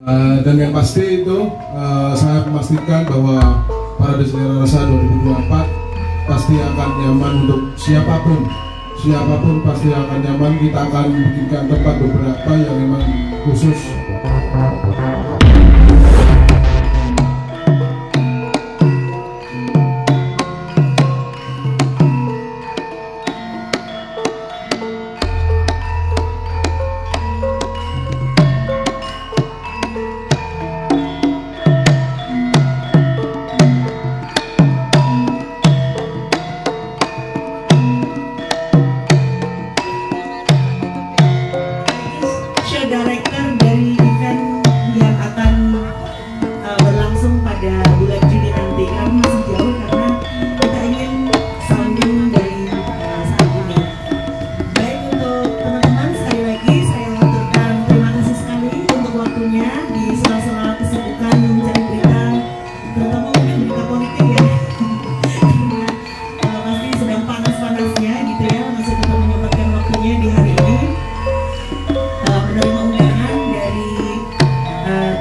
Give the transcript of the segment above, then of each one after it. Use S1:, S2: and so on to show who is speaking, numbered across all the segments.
S1: Dan yang pasti itu saya memastikan bahwa Parade Selera Rasa 2024 pasti akan nyaman untuk siapapun pasti akan nyaman. Kita akan bikinkan tempat beberapa yang memang khusus.
S2: Director dari event yang akan berlangsung pada bulan Juni nanti. Kami masih jauh karena kita ingin sounding dari saat ini. Baik, untuk teman-teman, sekali lagi saya aturkan terima kasih sekali untuk waktunya di sela-sela kesibukan mencari berita, terutama mungkin berita politik ya. Karena pasti sedang panas-panasnya gitu ya, masih tetap menyempatkan waktunya di hari ini. Menerima undangan dari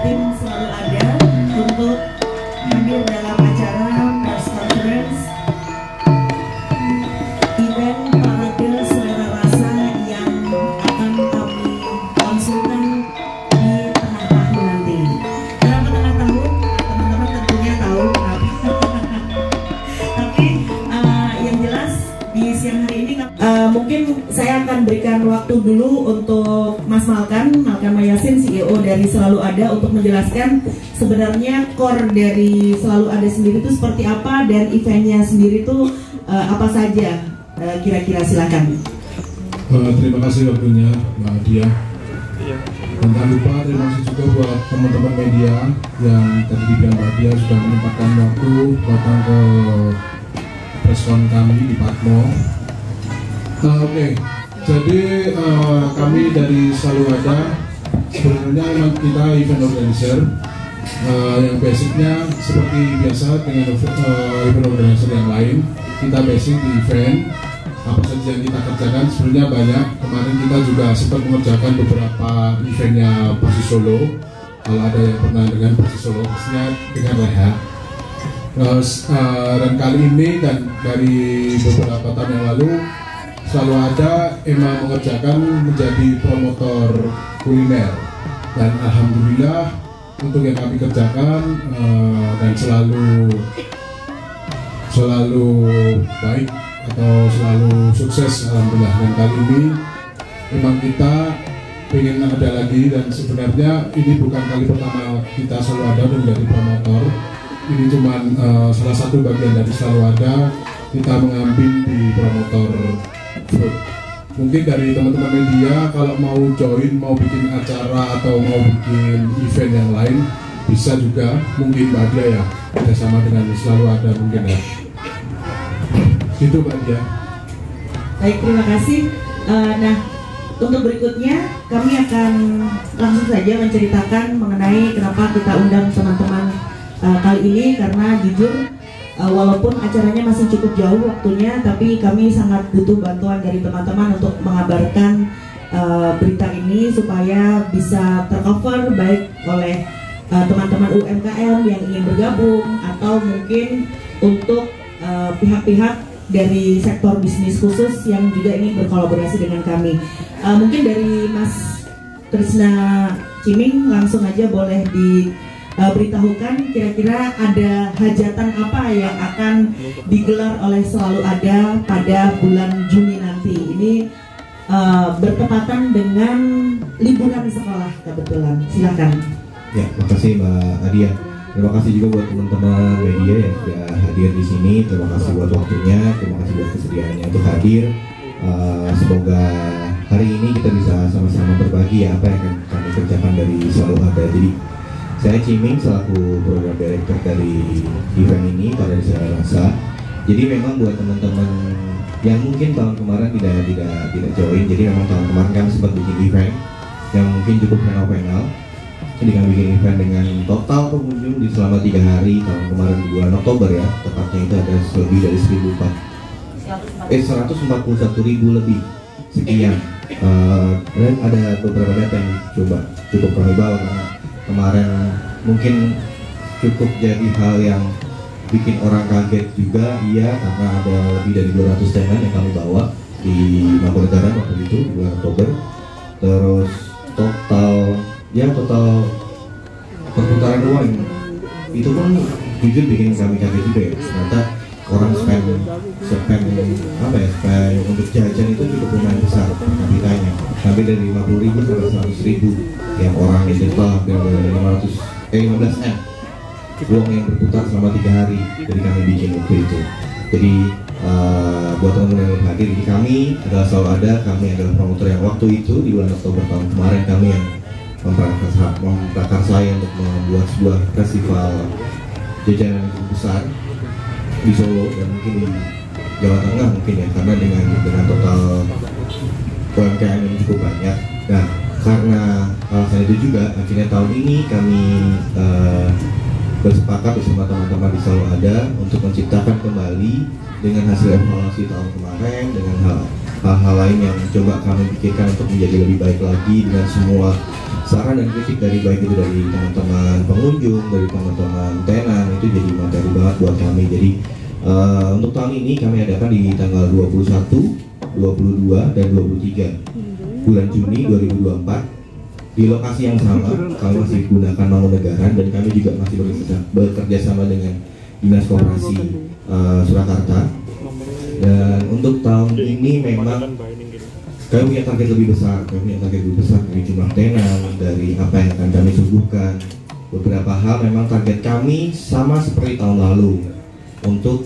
S2: tim Selalu Ada untuk hadir dalam acara press conference event Parade Selera Rasa yang akan kami langsungkan di tengah tahun nanti. Dalam tengah tahun, teman-teman tentunya tahu kenapa. Tapi yang jelas di siang hari ini mungkin saya akan berikan waktu dulu untuk Mas Malkan Mayasin, CEO dari Selalu Ada, untuk menjelaskan sebenarnya core dari Selalu Ada sendiri itu seperti apa dan eventnya sendiri itu apa saja, kira-kira. Silakan.
S1: Terima kasih waktunya Mbak Dia. Dan tak lupa terima kasih juga buat teman-teman media yang tadi dibilang Mbak Dia sudah menyempatkan waktu datang ke preskon kami di Patmo. Oke. Jadi kami dari Selalu Ada sebenarnya memang kita event organizer yang basicnya seperti biasa dengan event organizer yang lain. Kita basic di event, apa saja yang kita kerjakan sebenarnya banyak. Kemarin kita juga sempat mengerjakan beberapa eventnya Persis Solo. Kalau ada yang pernah dengan Persis Solo, pastinya dengan Leha. Dan kali ini dan dari beberapa tahun yang lalu, Selalu Ada emang mengerjakan menjadi promotor kuliner, dan alhamdulillah untuk yang kami kerjakan dan selalu baik atau selalu sukses alhamdulillah. Dan kali ini memang kita ingin ada lagi, dan sebenarnya ini bukan kali pertama kita Selalu Ada menjadi promotor. Ini cuma salah satu bagian dari Selalu Ada, kita mengambil di promotor food. Mungkin dari teman-teman media kalau mau join, mau bikin acara atau mau bikin event yang lain, bisa juga mungkin Mbak Dia ya, bersama dengan Selalu Ada mungkin ya. Gitu Mbak Dia.
S2: Baik, terima kasih. Nah, untuk berikutnya kami akan langsung saja menceritakan mengenai kenapa kita undang teman-teman kali ini, karena jujur walaupun acaranya masih cukup jauh waktunya, tapi kami sangat butuh bantuan dari teman-teman untuk mengabarkan berita ini supaya bisa tercover baik oleh teman-teman UMKM yang ingin bergabung, atau mungkin untuk pihak-pihak dari sektor bisnis khusus yang juga ingin berkolaborasi dengan kami. Mungkin dari Mas Trisna Ciming langsung aja boleh beritahukan kira-kira ada hajatan apa yang akan digelar oleh Selalu Ada pada bulan Juni nanti. Ini bertepatan dengan liburan sekolah kebetulan. Silakan.
S3: Ya, makasih Mbak Adia. Terima kasih juga buat teman-teman media yang sudah hadir di sini. Terima kasih buat waktunya, terima kasih buat kesediaannya untuk hadir. Semoga hari ini kita bisa sama-sama berbagi ya apa yang akan kami kerjakan dari Selalu Ada. Jadi saya Ciming selaku program director dari event ini pada Selera Rasa. Jadi memang buat teman-teman yang mungkin tahun kemarin tidak join, jadi memang tahun kemarin kami sempat bikin event yang mungkin cukup fenomenal. Jadi kami bikin event dengan total pengunjung di selama 3 hari tahun kemarin di bulan Oktober ya, tepatnya itu ada lebih dari 141.000 lebih sekian. Dan ada beberapa data yang cukup kami bawa karena kemarin mungkin cukup jadi hal yang bikin orang kaget juga, iya, karena ada lebih dari 200 tenan yang kami bawa di Mangkunegaran waktu itu di bulan Oktober. Terus total perputaran uang itu pun jujur bikin kami kaget juga ya. Ternyata orang spend untuk jajan itu cukup lumayan besar kapitanya, sampai dari 50.000 sampai 100.000 yang orang itu hampir 15M uang yang berputar selama 3 hari dari kami bikin waktu itu. Jadi buat teman-teman yang hadir di kami adalah selalu ada, kami adalah promotor yang waktu itu di bulan Oktober tahun kemarin kami yang memprakarsa saya untuk membuat sebuah festival jajanan yang besar di Solo dan mungkin di Jawa Tengah mungkin ya, karena dengan total UMKM yang cukup banyak. Nah, karena alasan itu juga akhirnya tahun ini kami bersepakat bersama teman-teman di Solo Ada untuk menciptakan kembali dengan hasil evaluasi tahun kemarin, dengan hal-hal lain yang coba kami pikirkan untuk menjadi lebih baik lagi, dengan semua saran dan kritik dari baik itu dari teman-teman pengunjung, dari teman-teman tenan, itu jadi materi banget buat kami. Jadi untuk tahun ini kami adakan di tanggal 21, 22, dan 23 bulan Juni 2024 di lokasi yang sama. Kami masih gunakan Mangkunegaran dan kami juga masih bekerja sama dengan Dinas Koperasi Surakarta. Dan untuk tahun ini memang kami punya target lebih besar, dari jumlah tenan, dari apa yang akan kami suguhkan. Beberapa hal memang target kami sama seperti tahun lalu, untuk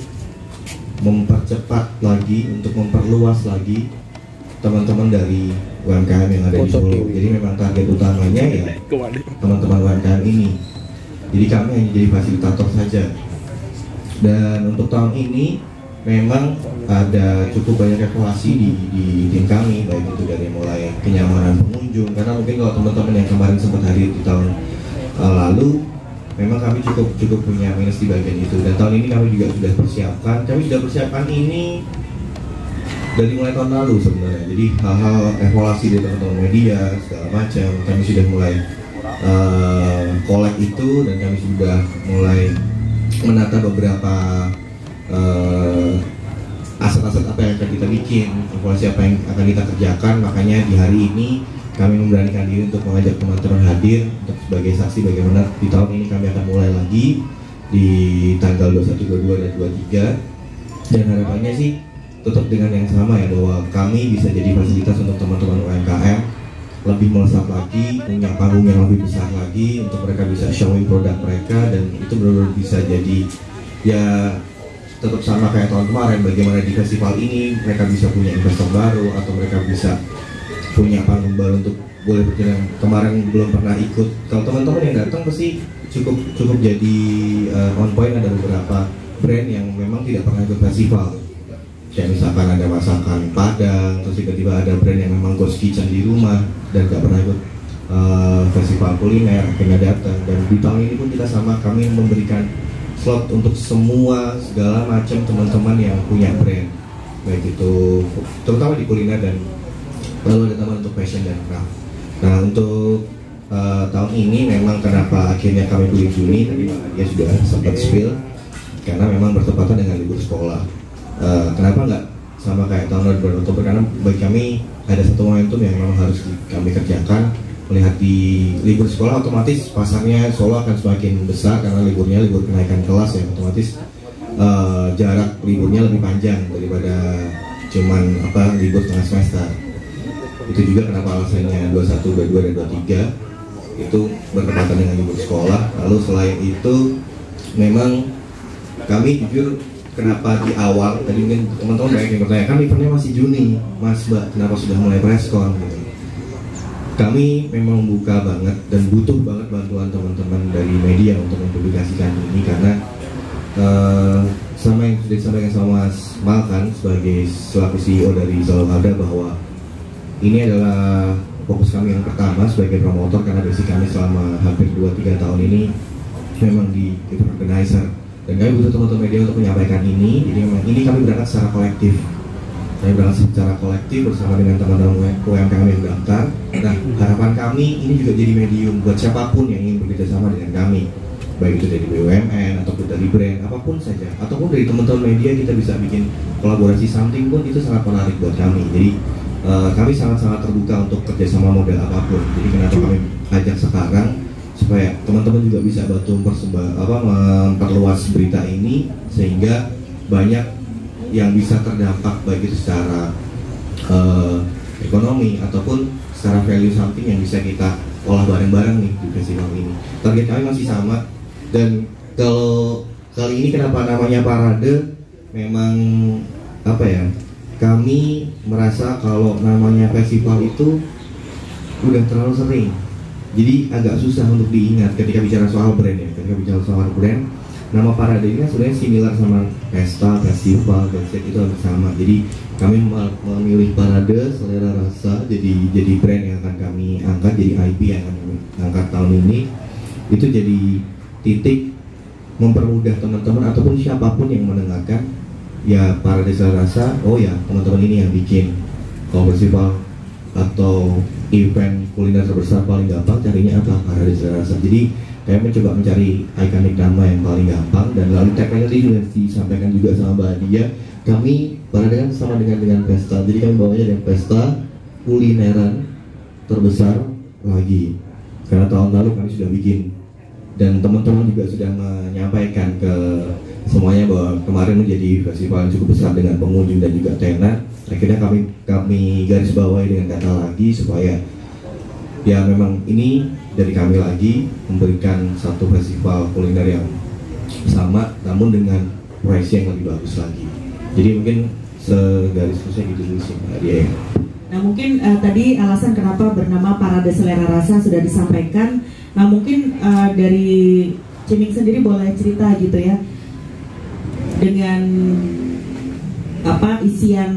S3: mempercepat lagi, untuk memperluas lagi teman-teman dari UMKM yang ada di Solo. Jadi memang target utamanya ya teman-teman UMKM ini. Jadi kami hanya jadi fasilitator saja. Dan untuk tahun ini memang ada cukup banyak evaluasi di tim kami, baik itu dari mulai kenyamanan pengunjung, karena mungkin kalau teman-teman yang kemarin sempat hadir di tahun lalu, memang kami cukup punya minus di bagian itu. Dan tahun ini kami juga sudah persiapkan ini dari mulai tahun lalu sebenarnya. Jadi hal-hal evaluasi dari teman-teman media segala macam kami sudah mulai collect itu, dan kami sudah mulai menata beberapa aset-aset apa yang akan kita bikin, evaluasi apa yang akan kita kerjakan. Makanya di hari ini kami memberanikan diri untuk mengajak teman-teman hadir untuk sebagai saksi bagaimana di tahun ini kami akan mulai lagi di tanggal 21, 22, dan 23. Dan harapannya sih tetap dengan yang sama ya, bahwa kami bisa jadi fasilitas untuk teman-teman UMKM lebih melesat lagi, punya panggung yang lebih besar lagi untuk mereka bisa showing produk mereka, dan itu benar-benar bisa jadi ya tetap sama kayak tahun kemarin, bagaimana di festival ini mereka bisa punya investor baru atau mereka bisa punya panggung baru untuk boleh berjalan. Kemarin belum pernah ikut, kalau teman-teman yang datang pasti cukup jadi on point. Ada beberapa brand yang memang tidak pernah ikut festival, kayak misalkan ada masakan Padang, terus tiba-tiba ada brand yang memang ghost kitchen di rumah dan gak pernah ikut festival kuliner, akhirnya datang. Dan di tahun ini pun kita sama, kami memberikan slot untuk semua segala macam teman-teman yang punya brand, baik itu terutama di kuliner, dan lalu ada teman untuk fashion dan craft. Nah, untuk tahun ini memang kenapa akhirnya kami pilih Juni, tadi Mbak Nadia sudah sempat spill, karena memang bertepatan dengan libur sekolah. Kenapa nggak sama kayak tahun lalu bulan Oktober? Karena bagi kami ada satu momentum yang memang harus kami kerjakan. Melihat di libur sekolah, otomatis pasarnya Solo akan semakin besar karena libur kenaikan kelas ya, otomatis jarak liburnya lebih panjang daripada cuman libur tengah semester. Itu juga kenapa alasannya 21, 22, dan 23 itu bertepatan dengan libur sekolah. Lalu selain itu memang kami jujur, kenapa di awal tadi mungkin teman-teman banyak yang bertanya, kan eventnya masih Juni, Mas Mbak, kenapa sudah mulai preskon gitu. Kami memang buka banget dan butuh banget bantuan teman-teman dari media untuk mempublikasikan ini, karena sama yang sudah disampaikan sama Mas Malkan sebagai selaku CEO dari Solo Ada, bahwa ini adalah fokus kami yang pertama sebagai promotor, karena basic kami selama hampir 2-3 tahun ini memang di event organizer, dan kami butuh teman-teman media untuk menyampaikan ini. Jadi memang ini kami berangkat secara kolektif, kami berangkat secara kolektif bersama dengan teman-teman UMKM yang daftar. Nah, harapan kami ini juga jadi medium buat siapapun yang ingin bekerja sama dengan kami, baik itu dari BUMN ataupun dari brand apapun saja, ataupun dari teman-teman media. Kita bisa bikin kolaborasi something pun itu sangat menarik buat kami. Jadi kami sangat-sangat terbuka untuk kerjasama model apapun. Jadi kenapa kami ajak sekarang, supaya teman-teman juga bisa bantu memperluas berita ini sehingga banyak yang bisa terdampak, baik itu secara ekonomi ataupun secara value something yang bisa kita olah bareng-bareng nih di festival ini. Target kami masih sama, dan kalau kali ini kenapa namanya parade, memang apa ya, kami merasa kalau namanya festival itu udah terlalu sering, jadi agak susah untuk diingat ketika bicara soal brand ya. Ketika bicara soal brand, nama parade ini sebenarnya similar sama pesta, festival, konsep itu hampir sama. Jadi kami memilih parade selera rasa jadi brand yang akan kami angkat, jadi IP yang akan kami angkat tahun ini. Itu jadi titik mempermudah teman-teman ataupun siapapun yang mendengarkan, ya parade selera rasa, oh ya teman-teman ini yang bikin. Kalau festival atau event kuliner terbesar paling gampang carinya apa? Parade selera rasa. Jadi kami mencoba mencari ikonik nama yang paling gampang, dan lalu tagline tadi juga disampaikan juga sama Mbak Adia. Kami parade kan sama dengan pesta, jadi kami bawanya dengan pesta kulineran terbesar lagi, karena tahun lalu kami sudah bikin, dan teman-teman juga sudah menyampaikan ke semuanya bahwa kemarin menjadi festival yang cukup besar dengan pengunjung dan juga tenar. Akhirnya kami garis bawahi dengan kata lagi, supaya ya memang ini dari kami lagi memberikan satu festival kuliner yang sama namun dengan proyeksi yang lebih bagus lagi. Jadi mungkin segaris besar gitu dulu sih Mbak Dia.
S2: Nah mungkin tadi alasan kenapa bernama Parade Selera Rasa sudah disampaikan. Nah mungkin dari Ciming sendiri boleh cerita gitu ya, dengan apa isian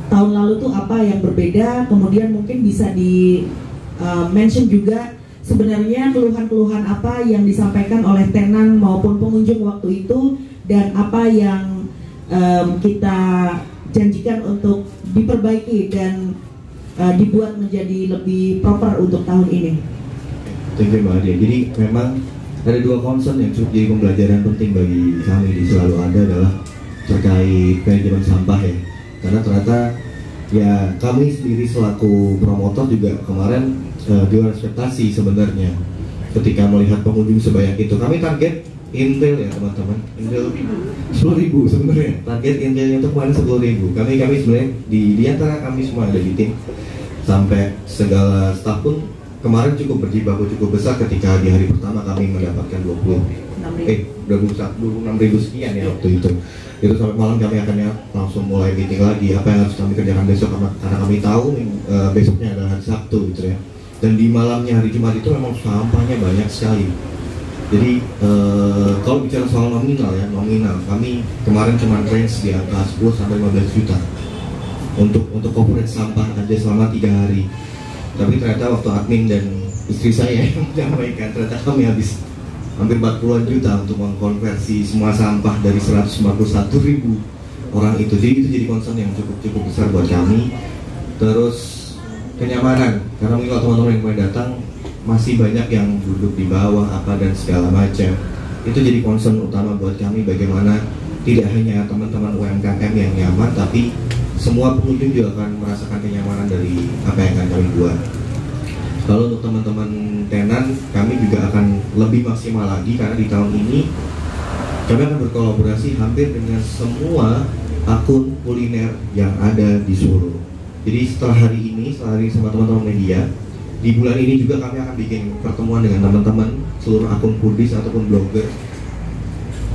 S2: tahun lalu tuh apa yang berbeda, kemudian mungkin bisa di mention juga sebenarnya keluhan-keluhan apa yang disampaikan oleh tenan maupun pengunjung waktu itu, dan apa yang kita janjikan untuk diperbaiki dan dibuat menjadi lebih proper untuk tahun ini.
S3: Thank you Mbak Adia. Jadi memang ada dua concern yang cukup jadi pembelajaran penting bagi kami di Selalu Ada, adalah terkait manajemen sampah ya. Karena ternyata ya kami sendiri selaku promotor juga kemarin di luar ekspektasi sebenarnya ketika melihat pengunjung sebanyak itu. Kami target intel ya teman-teman, intel 10.000 sebenarnya. Target intelnya itu kemarin 10.000. Kami sebenarnya di antara kami semua ada di tim sampai segala staff pun kemarin cukup berjibaku cukup besar ketika di hari pertama kami mendapatkan 26.000 sekian ya waktu itu. Itu sampai malam kami akan langsung mulai meeting lagi apa yang harus kami kerjakan besok, karena kami tahu besoknya adalah hari Sabtu gitu ya. Dan di malamnya hari Jumat itu memang sampahnya banyak sekali. Jadi kalau bicara soal nominal kami kemarin cuma range di angka 10 sampai 15 juta untuk coverage sampah aja selama 3 hari. Tapi ternyata waktu admin dan istri saya yang menyampaikan, ternyata kami habis hampir 40-an juta untuk mengkonversi semua sampah dari 151.000 orang itu. Jadi itu jadi concern yang cukup besar buat kami. Terus kenyamanan, karena mungkin kalau teman-teman yang mulai datang masih banyak yang duduk di bawah apa dan segala macam. Itu jadi concern utama buat kami, bagaimana tidak hanya teman-teman UMKM yang nyaman, tapi semua pengunjung juga akan merasakan kenyamanan dari apa yang akan kami buat. Kalau untuk teman-teman tenan, kami juga akan lebih maksimal lagi, karena di tahun ini kami akan berkolaborasi hampir dengan semua akun kuliner yang ada di Solo. Jadi setelah hari ini sama teman-teman media, di bulan ini juga kami akan bikin pertemuan dengan teman-teman seluruh akun foodies ataupun blogger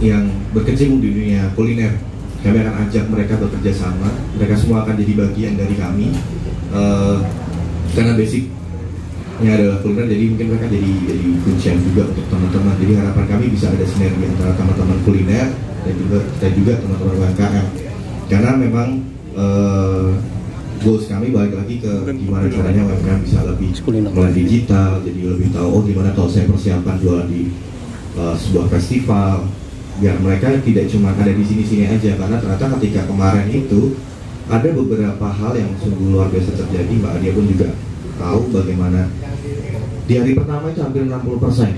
S3: yang berkecimpung di dunia kuliner. Kami akan ajak mereka bekerja sama, mereka semua akan jadi bagian dari kami, karena basicnya adalah kuliner, jadi mungkin mereka jadi kuncian juga untuk teman-teman. Jadi harapan kami bisa ada sinergi antara teman-teman kuliner dan juga teman-teman UMKM, karena memang goals kami balik lagi ke gimana caranya UMKM bisa lebih mulai digital, jadi lebih tahu gimana kalau saya persiapan jualan di sebuah festival, biar mereka tidak cuma ada di sini-sini aja. Karena ternyata ketika kemarin itu ada beberapa hal yang sungguh luar biasa terjadi. Mbak Adia pun juga tahu bagaimana di hari pertama itu hampir 60%.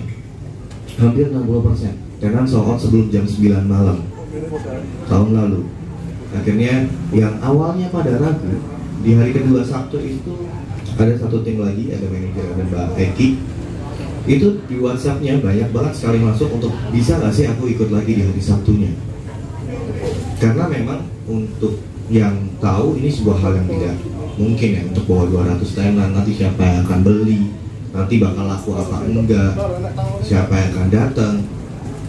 S3: Hampir 60%. Tenan sold out sebelum jam 9 malam tahun lalu. Akhirnya yang awalnya pada ragu, di hari kedua Sabtu itu ada satu tim lagi, ada manajer, ada Mbak Eki. Itu di WhatsApp-nya banyak banget sekali masuk untuk bisa nggak sih aku ikut lagi di hari Sabtunya. Karena memang untuk yang tahu ini sebuah hal yang tidak mungkin ya, untuk bawa 200 tenan, nanti siapa yang akan beli, nanti bakal laku apa enggak, siapa yang akan datang.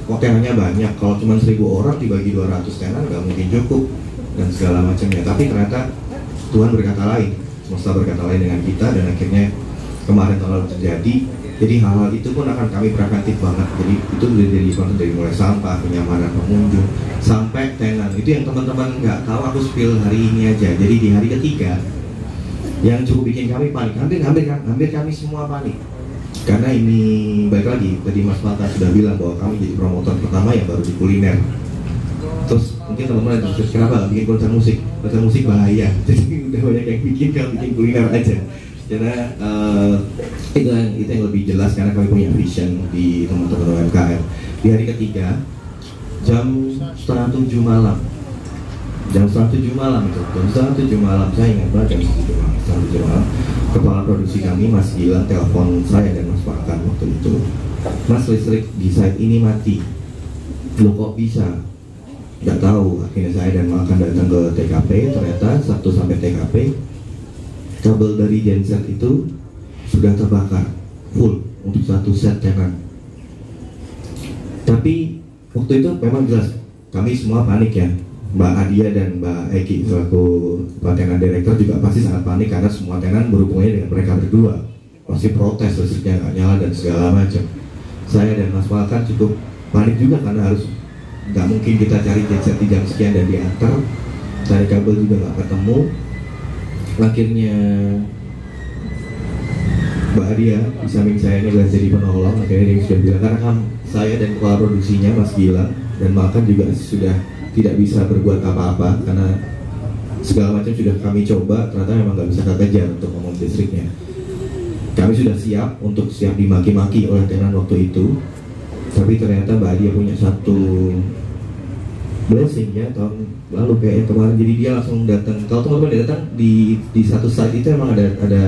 S3: Kok tenannya banyak, kalau cuma 1000 orang dibagi 200 tenan nggak mungkin cukup dan segala macamnya. Tapi ternyata Tuhan berkata lain, semesta berkata lain dengan kita, dan akhirnya kemarin tahun lalu terjadi. Jadi hal-hal itu pun akan kami preventif banget. Jadi itu udah dari sponsor, dari mulai sampah, kenyamanan pengunjung, sampai tenan. Itu yang teman-teman nggak tahu, aku spill hari ini aja. Jadi di hari ketiga yang cukup bikin kami panik, hampir kami semua panik. Karena ini baik lagi, tadi Mas Mata sudah bilang bahwa kami jadi promotor pertama yang baru di kuliner. Terus mungkin teman-teman ada diskusi, kenapa bikin konser musik? Konser musik bahaya. Jadi udah banyak yang bikin, kalau bikin kuliner aja. Karena itu yang lebih jelas, karena kami punya vision di teman-teman UMKM. Di hari ketiga jam 6:30 malam, jam 6:30 malam itu, jam 6:30 malam, saya ingat banget jam 6:30 malam, kepala produksi kami Mas Gilang telepon saya dan Mas Pakan waktu itu, Mas, listrik di site ini mati. Loh kok bisa? Nggak tahu. Akhirnya saya dan Makan datang ke TKP. Ternyata Sabtu sampai TKP, kabel dari genset itu sudah terbakar full untuk satu set tenan. Tapi waktu itu memang jelas kami semua panik ya. Mbak Adia dan Mbak Eki selaku tenan direktur juga pasti sangat panik, karena semua tenan berhubungannya dengan mereka berdua. Pasti protes, listriknya nggak nyala dan segala macam. Saya dan Mas Makan cukup panik juga, karena harus nggak mungkin kita cari genset di jam sekian dan diantar, cari kabel juga nggak ketemu. Akhirnya Mbak Adia di samping saya ini adalah jadi penolong. Akhirnya dia sudah bilang, karena kan saya dan kepala produksinya Mas Gilang dan Makan juga sudah tidak bisa berbuat apa-apa, karena segala macam sudah kami coba, ternyata memang nggak bisa kekejar untuk ngomong listriknya. Kami sudah siap dimaki-maki oleh tenan waktu itu, tapi ternyata Mbak Adia punya satu blessing ya tahun lalu kayak kemarin. Jadi dia langsung datang. Kalau teman-teman datang di satu site itu emang ada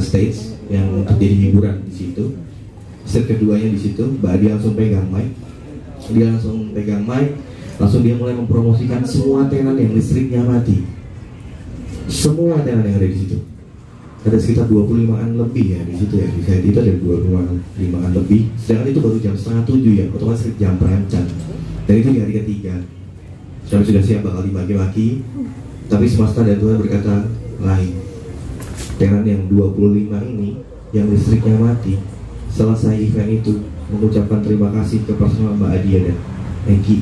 S3: stage yang untuk jadi hiburan di situ. Set keduanya di situ, Mbak Adia langsung pegang mic. Langsung dia mulai mempromosikan semua tenan yang listriknya mati. Semua tenan yang ada di situ. Ada sekitar 25-an lebih ya di situ ya. Di site itu ada 25-an lebih. Sedangkan itu baru jam 6:30 ya, otomatis jam prime time. Dan itu di hari ketiga. Kami sudah siap bakal dimaki-maki, tapi semesta dan Tuhan berkata lain. Tenan yang 25 ini yang listriknya mati, selesai event itu mengucapkan terima kasih ke personal Mbak Adia dan Eki.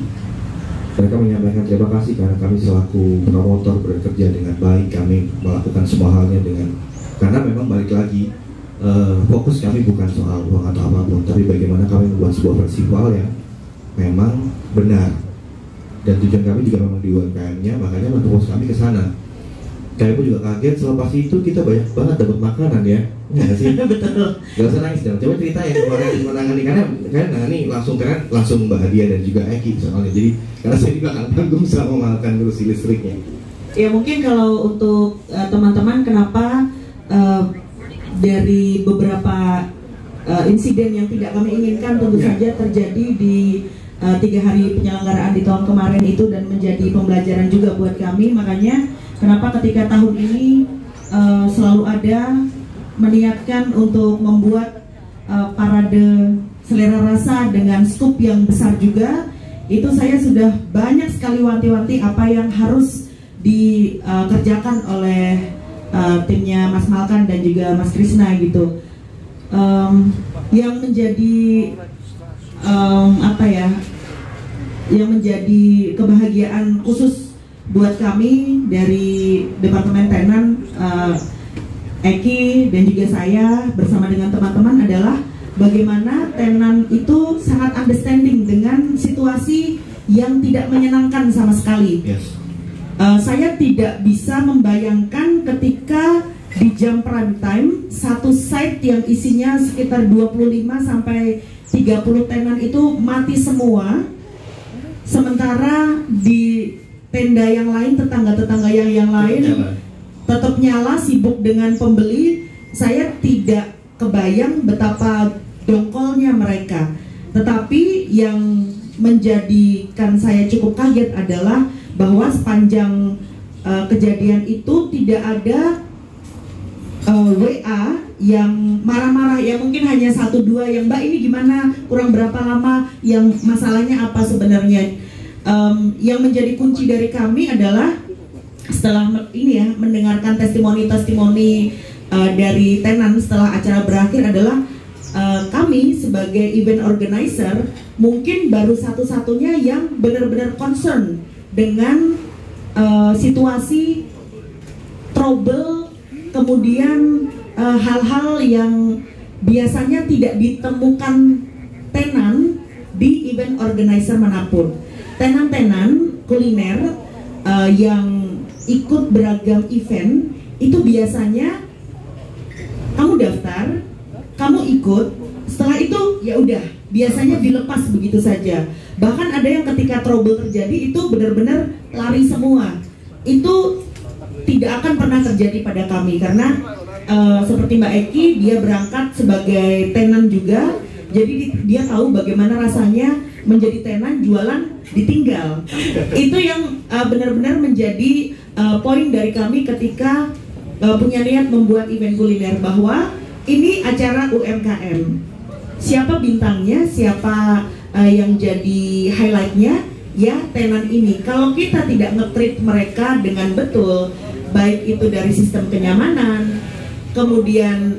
S3: Mereka menyampaikan terima kasih karena kami selaku promotor bekerja dengan baik, kami melakukan semua halnya dengan, karena memang balik lagi fokus kami bukan soal uang atau apapun, tapi bagaimana kami membuat sebuah festival yang memang benar. Dan tujuan kami juga memang di UMKM-nya, makanya fokus kami ke sana. Kami pun juga kaget, selepas itu kita banyak banget dapat makanan ya. Nggak sih? Betul. Gak usah nangis dong. Coba cerita ya kemarin menangani, karena nangani langsung Mbak Adia dan juga Eki soalnya. Jadi karena saya juga akan tanggung sama memakan kursi listriknya.
S2: Ya mungkin kalau untuk teman-teman kenapa dari beberapa insiden yang tidak kami inginkan tentu saja terjadi di 3 hari penyelenggaraan di tahun kemarin itu, dan menjadi pembelajaran juga buat kami. Makanya kenapa ketika tahun ini selalu ada meniatkan untuk membuat parade selera rasa dengan skup yang besar juga. Itu saya sudah banyak sekali wanti-wanti apa yang harus dikerjakan oleh timnya Mas Malkan dan juga Mas Krisna gitu. Yang menjadi yang menjadi kebahagiaan khusus buat kami dari Departemen Tenan, Eki dan juga saya bersama dengan teman-teman adalah bagaimana tenan itu sangat understanding dengan situasi yang tidak menyenangkan sama sekali.
S3: Yes.
S2: Saya tidak bisa membayangkan ketika di jam prime time satu site yang isinya sekitar 25 sampai 30 tenan itu mati semua, sementara di tenda yang lain, tetangga-tetangga yang lain tetap nyala, sibuk dengan pembeli. Saya tidak kebayang betapa dongkolnya mereka. Tetapi yang menjadikan saya cukup kaget adalah bahwa sepanjang kejadian itu tidak ada WA yang marah-marah, ya mungkin hanya 1-2 yang Mbak ini gimana, kurang berapa lama, yang masalahnya apa sebenarnya. Yang menjadi kunci dari kami adalah setelah ini ya mendengarkan testimoni-testimoni dari tenan setelah acara berakhir adalah kami sebagai event organizer mungkin baru satu-satunya yang benar-benar concern dengan situasi trouble, kemudian hal-hal yang biasanya tidak ditemukan tenan di event organizer manapun. Tenan-tenan kuliner yang ikut beragam event itu biasanya kamu daftar, kamu ikut, setelah itu ya udah biasanya dilepas begitu saja. Bahkan ada yang ketika trouble terjadi itu benar-benar lari semua. Itu tidak akan pernah terjadi pada kami karena seperti Mbak Eki, dia berangkat sebagai tenan juga, jadi dia tahu bagaimana rasanya menjadi tenan jualan ditinggal. Itu yang benar-benar menjadi poin dari kami ketika punya niat membuat event kuliner, bahwa ini acara UMKM. Siapa bintangnya, siapa yang jadi highlightnya, ya tenan ini. Kalau kita tidak nge-treat mereka dengan betul, baik itu dari sistem kenyamanan, kemudian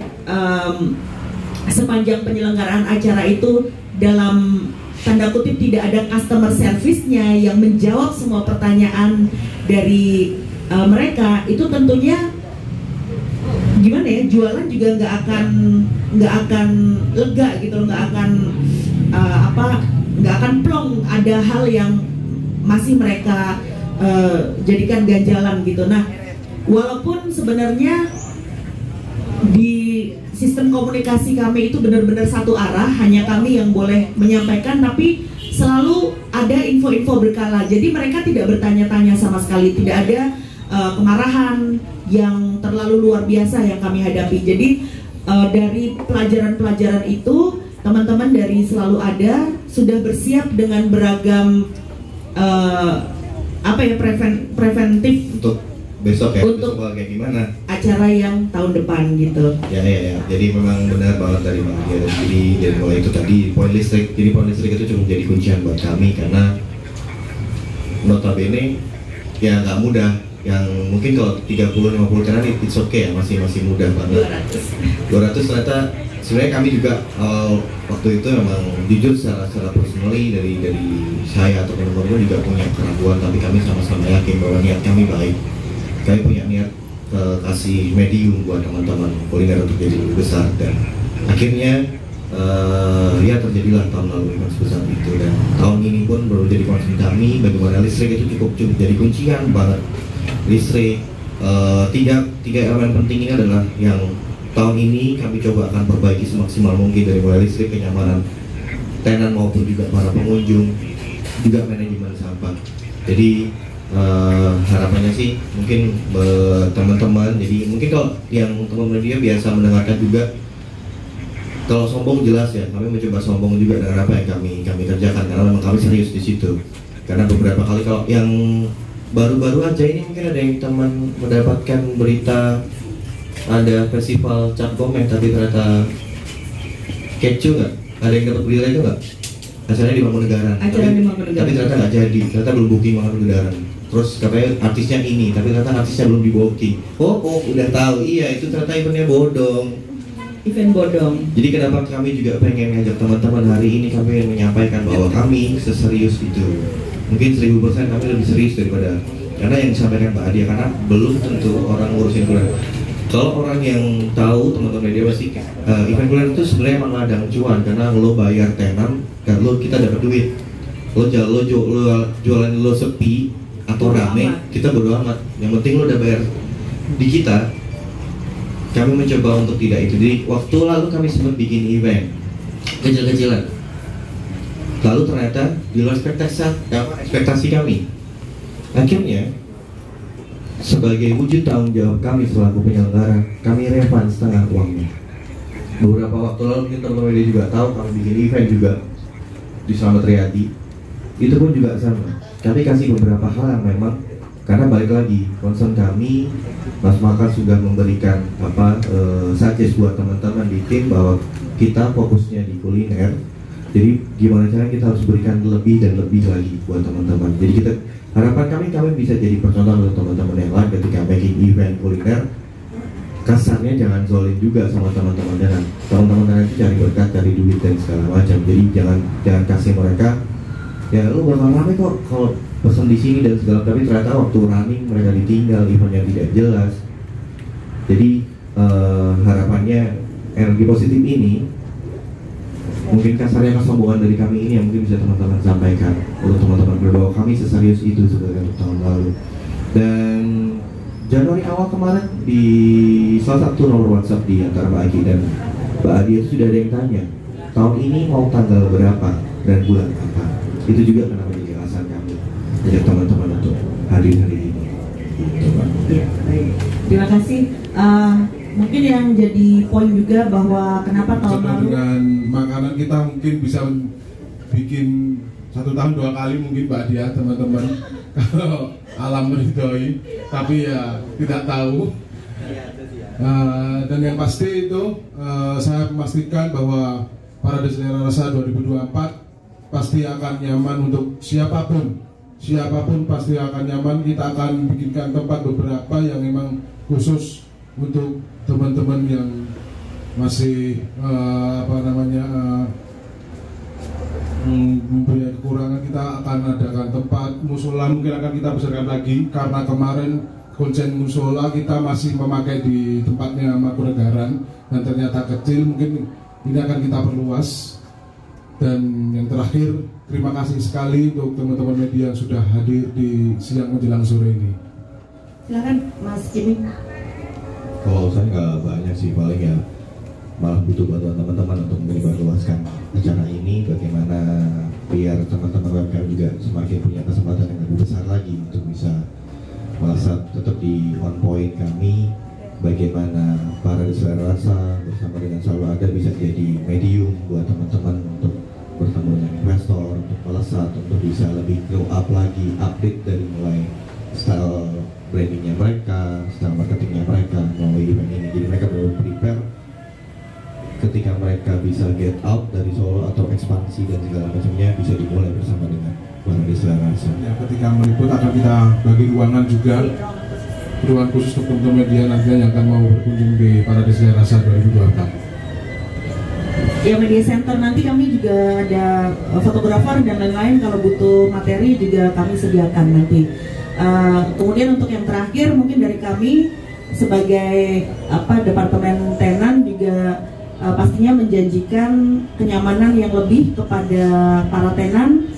S2: sepanjang penyelenggaraan acara itu dalam tanda kutip tidak ada customer service-nya yang menjawab semua pertanyaan dari mereka, itu tentunya gimana ya, jualan juga nggak akan lega gitu, nggak akan plong. Ada hal yang masih mereka jadikan ganjalan gitu. Nah, walaupun sebenarnya di sistem komunikasi kami itu benar-benar satu arah, hanya kami yang boleh menyampaikan, tapi selalu ada info-info berkala. Jadi mereka tidak bertanya-tanya sama sekali, tidak ada kemarahan yang terlalu luar biasa yang kami hadapi. Jadi dari pelajaran-pelajaran itu teman-teman dari Selalu Ada sudah bersiap dengan beragam preventif
S3: untuk besok ya,
S2: untuk
S3: besok kayak gimana
S2: acara yang tahun depan gitu.
S3: Ya. Jadi memang benar banget dari Bang Dia sendiri, dari mulai itu tadi poin listrik. Jadi poin listrik itu cukup jadi kuncian buat kami karena notabene ya nggak mudah. Yang mungkin kalau 30-50 tenan it's okay ya, masih mudah banget. 200 ternyata sebenarnya kami juga waktu itu memang jujur secara personally dari saya atau teman-teman juga punya keraguan, tapi kami sama-sama yakin bahwa niat kami baik. Kami punya niat kasih medium buat teman-teman kuliner untuk jadi lebih besar, dan akhirnya ya terjadilah tahun lalu sebesar itu, dan tahun ini pun baru jadi concern kami bagaimana listrik itu cukup jadi kuncian banget. Listrik tiga elemen penting ini adalah yang tahun ini kami coba akan perbaiki semaksimal mungkin, dari mulai listrik, kenyamanan tenan maupun juga para pengunjung, juga manajemen sampah. Jadi harapannya sih mungkin teman-teman, jadi mungkin kalau yang teman-teman media biasa mendengarkan juga, kalau sombong jelas ya, kami mencoba sombong juga dengan apa yang kami kerjakan karena memang kami serius di situ. Karena beberapa kali kalau yang baru-baru aja ini mungkin ada yang teman mendapatkan berita ada festival Cap Gomeh tapi ternyata kecu nggak? Ada yang dapat berita itu nggak? Acaranya di Mangkunegaran. Tapi ternyata nggak jadi, ternyata belum booking Mangkunegaran. Terus katanya artisnya ini, tapi ternyata artisnya belum di booking. Oh udah tahu, iya itu ternyata eventnya bodong.
S2: Event bodong.
S3: Jadi kenapa kami juga pengen ngajak teman-teman hari ini, kami ingin menyampaikan bahwa kami seserius itu. Mungkin 1000% kami lebih serius daripada, karena yang disampaikan Mbak Adia, karena belum tentu orang ngurusin kuliner. Kalau orang yang tahu, teman-teman media pasti event kuliner itu sebenarnya emang ladang cuan, karena lo bayar tenan, dan kita dapat duit. Lo jualan lo sepi, atau rame, kita bodo amat. Yang penting lo udah bayar di kita. Kami mencoba untuk tidak itu. Jadi waktu lalu kami sempat bikin event kecil-kecilan. Lalu ternyata di luar ekspektasi kami. Akhirnya sebagai wujud tanggung jawab kami selaku penyelenggara, kami refund setengah uangnya. Beberapa waktu lalu mungkin teman-teman media juga tahu kami bikin event juga di Slamet Riyadi. Itu pun juga sama. Kami kasih beberapa hal yang memang karena balik lagi concern kami, Mas Maka sudah memberikan suggest buat teman-teman di tim bahwa kita fokusnya di kuliner. Jadi gimana caranya kita harus berikan lebih dan lebih lagi buat teman-teman. Jadi kita harapan kami bisa jadi percontohan untuk teman-teman yang lain ketika making event kuliner. Kasarnya jangan zolim juga sama teman-teman, jangan teman-teman nanti cari berkat, cari duit dan segala macam. Jadi jangan kasih mereka ya lu bakal rame kok kalau pesan di sini dan segala, tapi ternyata waktu running mereka ditinggal, eventnya tidak jelas. Jadi harapannya energi positif ini mungkin kasarnya kesombongan dari kami ini yang mungkin bisa teman-teman sampaikan untuk teman-teman bahwa kami seserius itu sebenarnya untuk tahun lalu. Dan Januari awal kemarin di salah satu nomor WhatsApp di antara Mbak Aki dan Mbak Adi itu sudah ada yang tanya tahun ini mau tanggal berapa dan bulan apa. Itu juga kenapa jadi alasan kami ajak teman-teman untuk hadir hari ini.
S2: Ya, baik. Terima kasih. Mungkin yang jadi poin juga bahwa kenapa tahun lalu
S1: dengan makanan kita mungkin bisa bikin 1 tahun 2 kali mungkin Mbak Dia teman-teman kalau alam meridhoi, tapi ya tidak tahu. Dan yang pasti itu saya memastikan bahwa Parade Selera Rasa 2024 pasti akan nyaman untuk siapapun pasti akan nyaman. Kita akan bikinkan tempat beberapa yang memang khusus untuk teman-teman yang masih mempunyai kekurangan. Kita akan adakan tempat musola, mungkin akan kita besarkan lagi karena kemarin konsen musola kita masih memakai di tempatnya Mangkunegaran dan ternyata kecil, mungkin ini akan kita perluas. Dan yang terakhir, terima kasih sekali untuk teman-teman media yang sudah hadir di siang menjelang sore ini.
S2: Silakan Mas Jimmy.
S3: Kalau saya nggak banyak sih, paling ya malah butuh bantuan teman-teman untuk menyebarluaskan acara ini, bagaimana biar teman-teman UMKM juga semakin punya kesempatan yang lebih besar lagi untuk bisa merasa tetap di on point kami, bagaimana Parade Selera Rasa bersama dengan Selalu Ada bisa jadi medium buat teman-teman untuk bertemu dengan investor, untuk melesat, untuk bisa lebih grow up lagi, update dari mulai style brandingnya mereka, style marketingnya mereka melalui event ini. Jadi mereka baru prepare ketika mereka bisa get out dari Solo atau ekspansi dan segala macamnya bisa dimulai bersama dengan Parade Selera Rasa.
S1: Ya, ketika meliput akan kita bagi ruangan juga, ruangan khusus untuk teman-teman media nantinya yang akan mau berkunjung di Parade Selera Rasa 2024.
S2: Ya, media center nanti kami juga ada fotografer dan lain-lain, kalau butuh materi juga kami sediakan nanti. Kemudian untuk yang terakhir mungkin dari kami sebagai departemen tenan juga pastinya menjanjikan kenyamanan yang lebih kepada para tenan,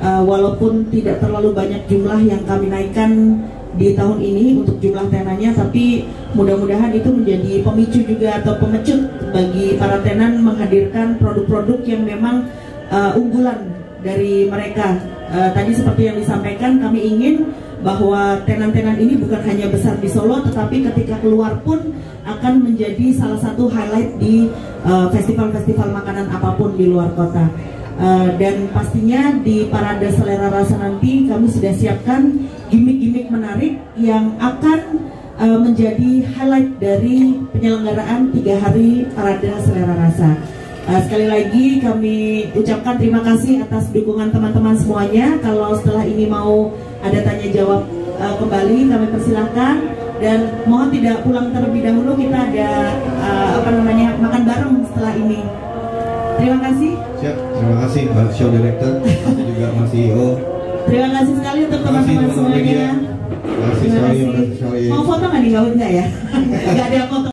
S2: walaupun tidak terlalu banyak jumlah yang kami naikkan di tahun ini untuk jumlah tenannya, tapi mudah-mudahan itu menjadi pemicu juga atau pemecut bagi para tenan menghadirkan produk-produk yang memang unggulan dari mereka. Tadi seperti yang disampaikan, kami ingin bahwa tenan-tenan ini bukan hanya besar di Solo, tetapi ketika keluar pun akan menjadi salah satu highlight di festival-festival makanan apapun di luar kota. Dan pastinya di Parade Selera Rasa nanti kami sudah siapkan gimmick-gimmick menarik yang akan menjadi highlight dari penyelenggaraan 3 hari Parade Selera Rasa. Sekali lagi kami ucapkan terima kasih atas dukungan teman-teman semuanya. Kalau setelah ini mau ada tanya jawab kembali, kami persilahkan, dan mohon tidak pulang terlebih dahulu, kita ada makan bareng setelah ini. Terima kasih.
S3: Siap, terima kasih Mbak Show Director, juga Mas CEO.
S2: Terima kasih sekali untuk teman-teman semuanya.
S3: Terima kasih sekali.
S2: Mau foto nggak nih? Nggak ya? Nggak ada foto.